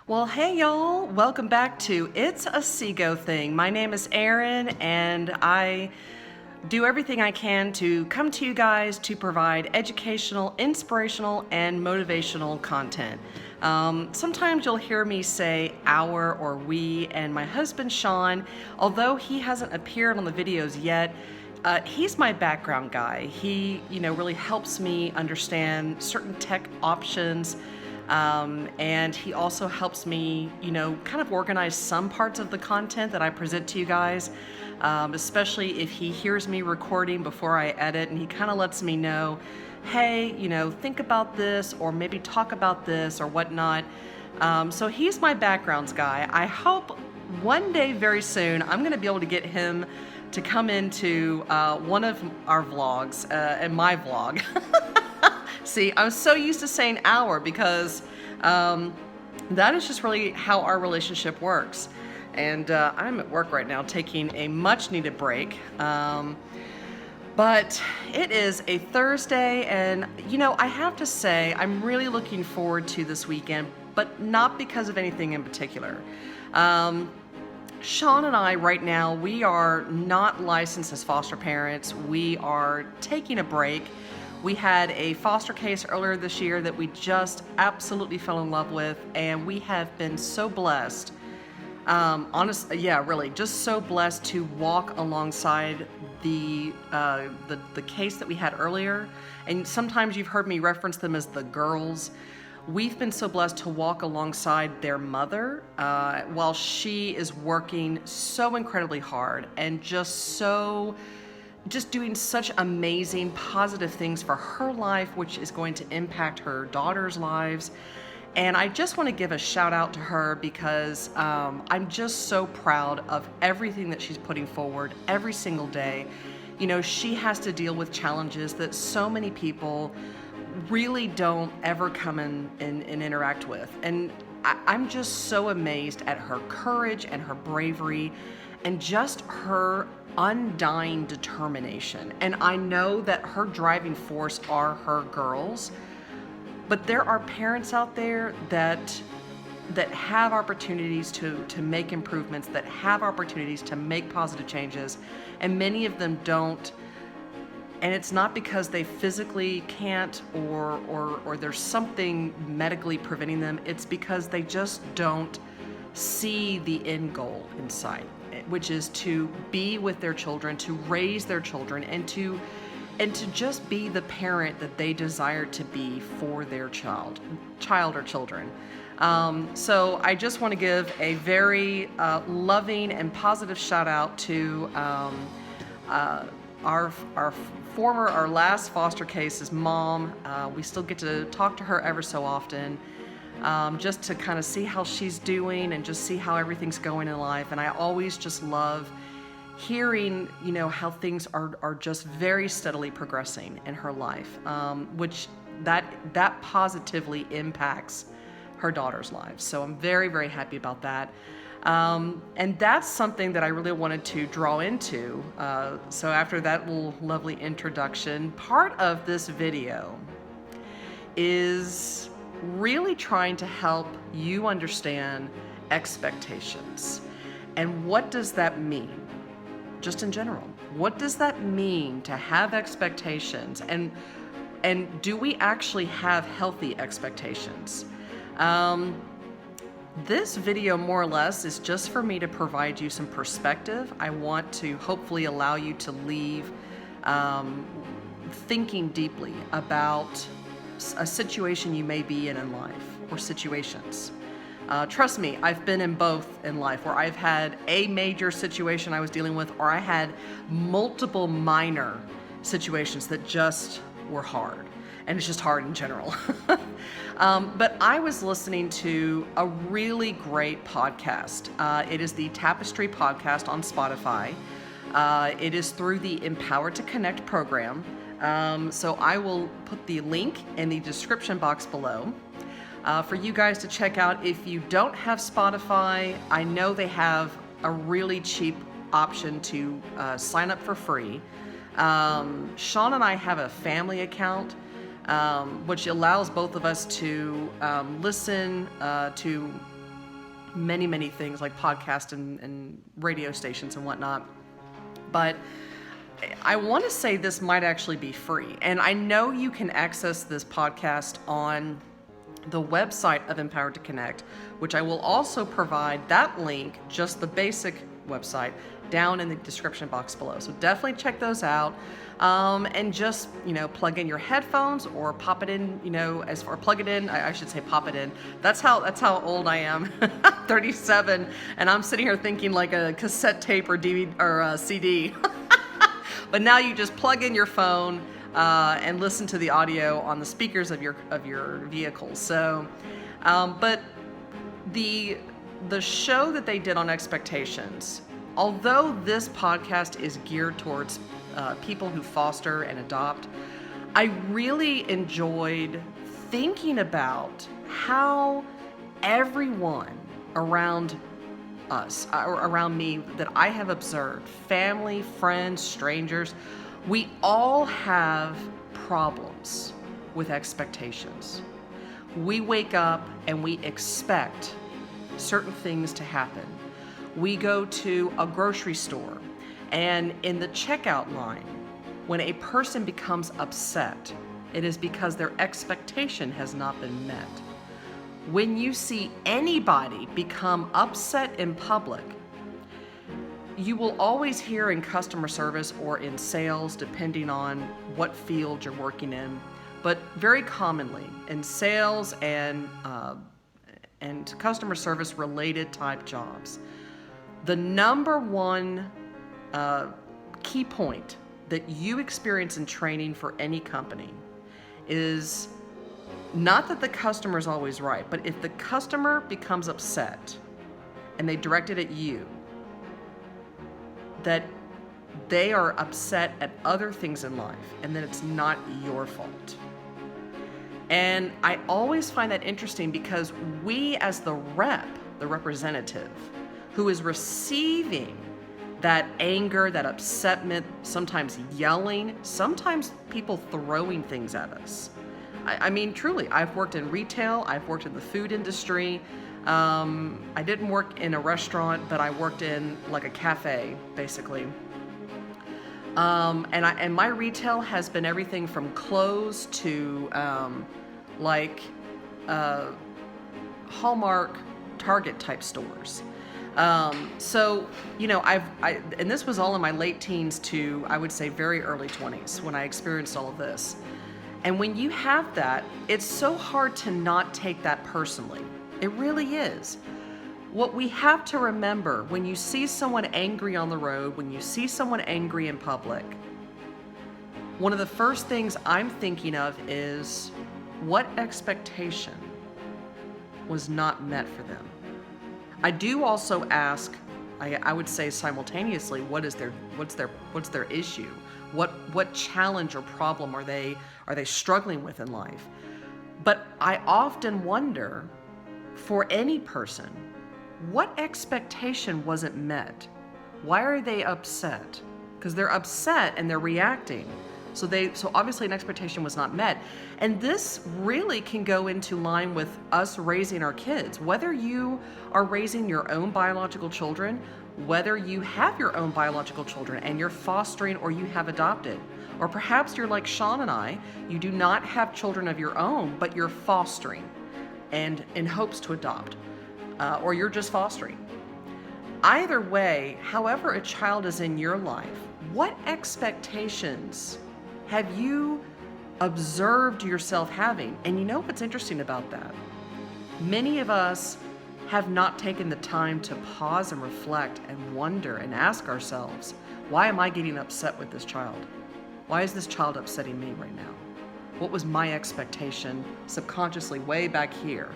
Well, hey y'all, welcome back to It's a Seago Thing. My name is Erin, and I do everything I can to come to you guys to provide educational, inspirational, and motivational content. Sometimes you'll hear me say our or we, and my husband Sean, although he hasn't appeared on the videos yet, he's my background guy. He, really helps me understand certain tech options. And he also helps me, kind of organize some parts of the content that I present to you guys, especially if he hears me recording before I edit, and he kind of lets me know, hey, think about this, or maybe talk about this, or whatnot. So he's my backgrounds guy. I hope one day very soon I'm going to be able to get him to come into one of our vlogs, and my vlog. See, I'm so used to saying our because that is just really how our relationship works. And I'm at work right now taking a much needed break. But it is a Thursday, and I have to say I'm really looking forward to this weekend, but not because of anything in particular. Sean and I right now, we are not licensed as foster parents. We are taking a break. We had a foster case earlier this year that we just absolutely fell in love with, and we have been so blessed. Really, just so blessed to walk alongside the case that we had earlier. And sometimes you've heard me reference them as the girls. We've been so blessed to walk alongside their mother while she is working so incredibly hard and just doing such amazing positive things for her life, which is going to impact her daughter's lives. And I just want to give a shout out to her because I'm just so proud of everything that she's putting forward every single day. She has to deal with challenges that so many people really don't ever come in and interact with. And I'm just so amazed at her courage and her bravery and just her undying determination. And I know that her driving force are her girls, but there are parents out there that have opportunities to make improvements, that have opportunities to make positive changes, and many of them don't. And it's not because they physically can't or there's something medically preventing them. It's because they just don't see the end goal in sight, which is to be with their children, to raise their children, and to just be the parent that they desire to be for their child or children. So I just want to give a very loving and positive shout out to our last foster case's mom. We still get to talk to her ever so often. Just to kind of see how she's doing and just see how everything's going in life. And I always just love hearing, how things are just very steadily progressing in her life, which that positively impacts her daughter's lives. So I'm very, very happy about that. And that's something that I really wanted to draw into. So after that little lovely introduction, part of this video is really trying to help you understand expectations. And what does that mean? Just in general, what does that mean to have expectations? And do we actually have healthy expectations? This video more or less is just for me to provide you some perspective. I want to hopefully allow you to leave thinking deeply about a situation you may be in life, or situations. Trust me, I've been in both in life, where I've had a major situation I was dealing with, or I had multiple minor situations that just were hard. And it's just hard in general. But I was listening to a really great podcast. It is the Tapestry podcast on Spotify. It is through the Empowered to Connect program. So I will put the link in the description box below for you guys to check out. If you don't have Spotify, I know they have a really cheap option to sign up for free. Sean and I have a family account, which allows both of us to listen to many, many things like podcasts and radio stations and whatnot. But I want to say this might actually be free. And I know you can access this podcast on the website of Empowered to Connect, which I will also provide that link, just the basic website, down in the description box below. So definitely check those out. And just, plug in your headphones or pop it in, plug it in, I should say pop it in. That's how old I am. 37, and I'm sitting here thinking like a cassette tape or DVD or a CD. But now you just plug in your phone and listen to the audio on the speakers of your vehicle. So, but the show that they did on expectations, although this podcast is geared towards people who foster and adopt, I really enjoyed thinking about how everyone around us, or around me, that I have observed, family, friends, strangers, we all have problems with expectations. We wake up and we expect certain things to happen. We go to a grocery store, and in the checkout line, when a person becomes upset, it is because their expectation has not been met. When you see anybody become upset in public, you will always hear in customer service or in sales, depending on what field you're working in, but very commonly in sales and customer service related type jobs, the number one key point that you experience in training for any company is not that the customer is always right, but if the customer becomes upset and they direct it at you, that they are upset at other things in life and that it's not your fault. And I always find that interesting because we, as the representative, who is receiving that anger, that upsetment, sometimes yelling, sometimes people throwing things at us. I mean, truly, I've worked in retail, I've worked in the food industry. I didn't work in a restaurant, but I worked in like a cafe, basically. And my retail has been everything from clothes to Hallmark, Target type stores. So, and this was all in my late teens to, I would say, very early 20s when I experienced all of this. And when you have that, it's so hard to not take that personally. It really is. What we have to remember when you see someone angry on the road, when you see someone angry in public, one of the first things I'm thinking of is what expectation was not met for them. I do also ask, I would say simultaneously, what's their issue? What challenge or problem are they struggling with in life? But I often wonder, for any person, what expectation wasn't met? Why are they upset? Because they're upset and they're reacting. So obviously an expectation was not met. And this really can go into line with us raising our kids. Whether you are raising your own biological children, whether you have your own biological children and you're fostering or you have adopted, or perhaps you're like Sean and I, you do not have children of your own, but you're fostering and in hopes to adopt, or you're just fostering. Either way, however a child is in your life, what expectations have you observed yourself having? And you know what's interesting about that? Many of us have not taken the time to pause and reflect and wonder and ask ourselves, why am I getting upset with this child? Why is this child upsetting me right now? What was my expectation subconsciously way back here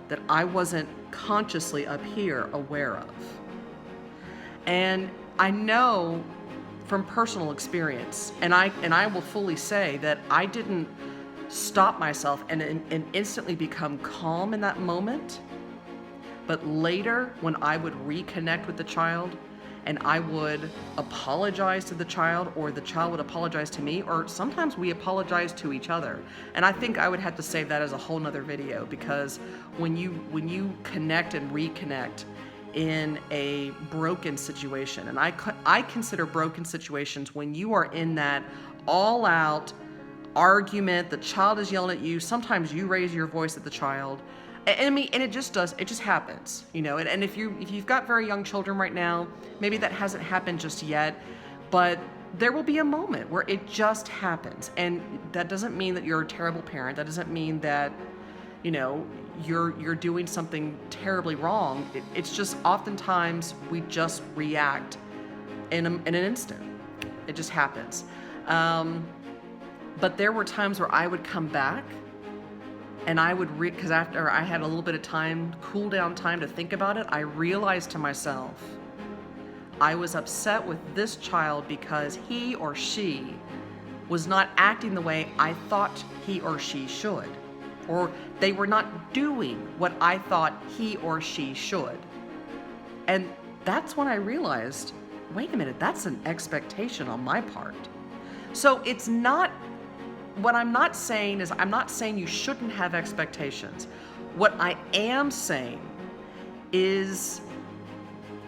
that I wasn't consciously up here aware of? And I know from personal experience, and I will fully say that I didn't stop myself and instantly become calm in that moment. But later, when I would reconnect with the child and I would apologize to the child, or the child would apologize to me, or sometimes we apologize to each other. And I think I would have to save that as a whole nother video, because when you connect and reconnect in a broken situation, and I consider broken situations when you are in that all out argument, the child is yelling at you, sometimes you raise your voice at the child, and I mean, and it just happens, you know. And if you've got very young children right now, maybe that hasn't happened just yet, but there will be a moment where it just happens. And that doesn't mean that you're a terrible parent. That doesn't mean that, you know, you're doing something terribly wrong. It's just oftentimes we just react in an instant. It just happens. But there were times where I would come back and I would, because after I had a little bit of time, cool down time to think about it, I realized to myself, I was upset with this child because he or she was not acting the way I thought he or she should, or they were not doing what I thought he or she should. And that's when I realized, wait a minute, that's an expectation on my part. So it's not, what I'm not saying is, I'm not saying you shouldn't have expectations. What I am saying is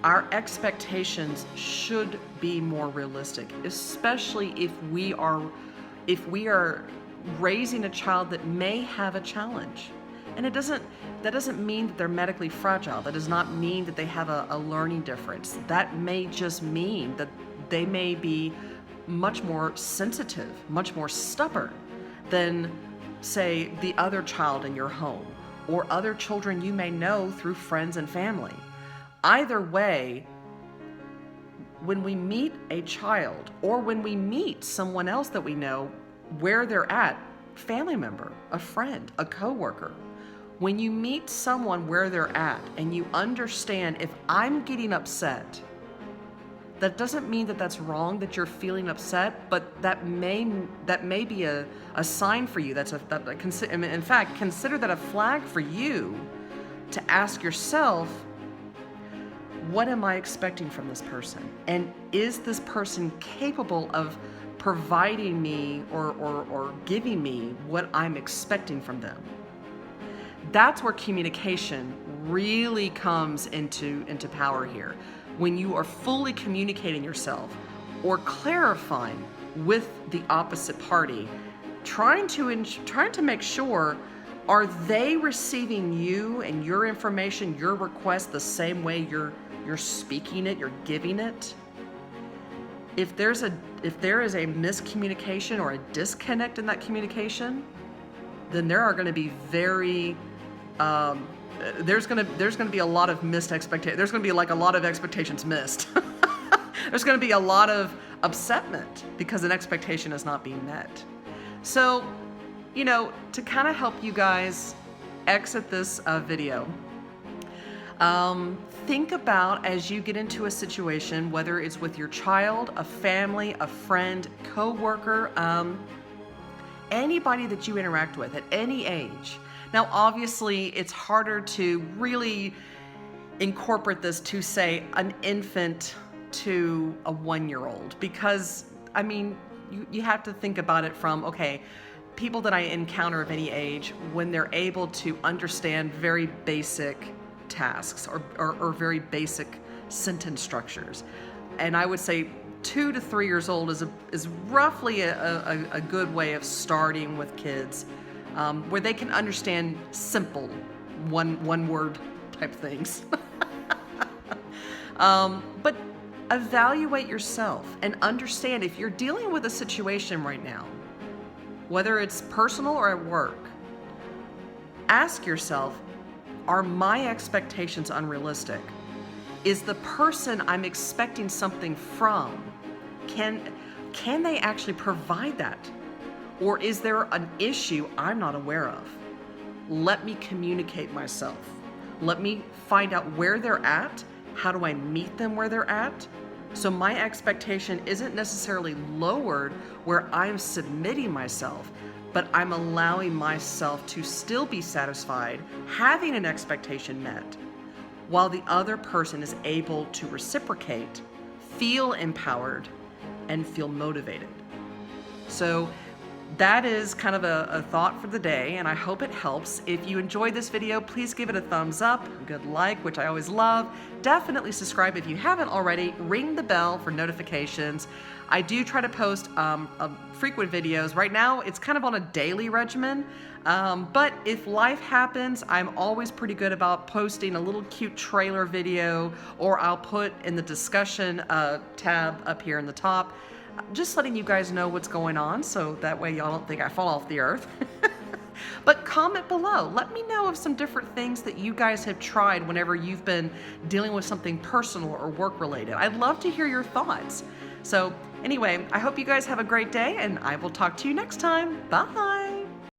our expectations should be more realistic, especially if we are raising a child that may have a challenge. And that doesn't mean that they're medically fragile. That does not mean that they have a learning difference. That may just mean that they may be much more sensitive, much more stubborn than, say, the other child in your home or other children you may know through friends and family. Either way, when we meet a child or when we meet someone else that we know where they're at, family member, a friend, a coworker, when you meet someone where they're at and you understand, if I'm getting upset, that doesn't mean that that's wrong that you're feeling upset, but that may be a sign for you. In fact, consider that a flag for you to ask yourself, what am I expecting from this person? And is this person capable of providing me or giving me what I'm expecting from them? That's where communication really comes into power here. When you are fully communicating yourself or clarifying with the opposite party, trying to make sure, are they receiving you and your information, your request, the same way you're speaking it, you're giving it? If there is a miscommunication or a disconnect in that communication, then there are going to be there's going to be a lot of missed expectations. There's going to be like a lot of expectations missed. There's going to be a lot of upsetment because an expectation is not being met. So, you know, to kind of help you guys exit this video, think about, as you get into a situation, whether it's with your child, a family, a friend, coworker, anybody that you interact with at any age. Now, obviously, it's harder to really incorporate this to, say, an infant to a 1-year-old, because, I mean, you have to think about it from, okay, people that I encounter of any age, when they're able to understand very basic tasks or very basic sentence structures. And I would say 2 to 3 years old is roughly a good way of starting with kids, where they can understand simple one word type things. But evaluate yourself and understand, if you're dealing with a situation right now, whether it's personal or at work, ask yourself, are my expectations unrealistic? Is the person I'm expecting something from, can they actually provide that? Or is there an issue I'm not aware of? Let me communicate myself. Let me find out where they're at. How do I meet them where they're at? So my expectation isn't necessarily lowered where I'm submitting myself, but I'm allowing myself to still be satisfied, having an expectation met, while the other person is able to reciprocate feel empowered, and feel motivated. So that is kind of a thought for the day, and I hope it helps. If you enjoyed this video, please give it a thumbs up, a good like, which I always love. Definitely subscribe if you haven't already. Ring the bell for notifications. I do try to post frequent videos. Right now, it's kind of on a daily regimen, but if life happens, I'm always pretty good about posting a little cute trailer video, or I'll put in the discussion tab up here in the top, just letting you guys know what's going on, so that way y'all don't think I fall off the earth. But comment below. Let me know of some different things that you guys have tried whenever you've been dealing with something personal or work related. I'd love to hear your thoughts. So anyway, I hope you guys have a great day, and I will talk to you next time. Bye.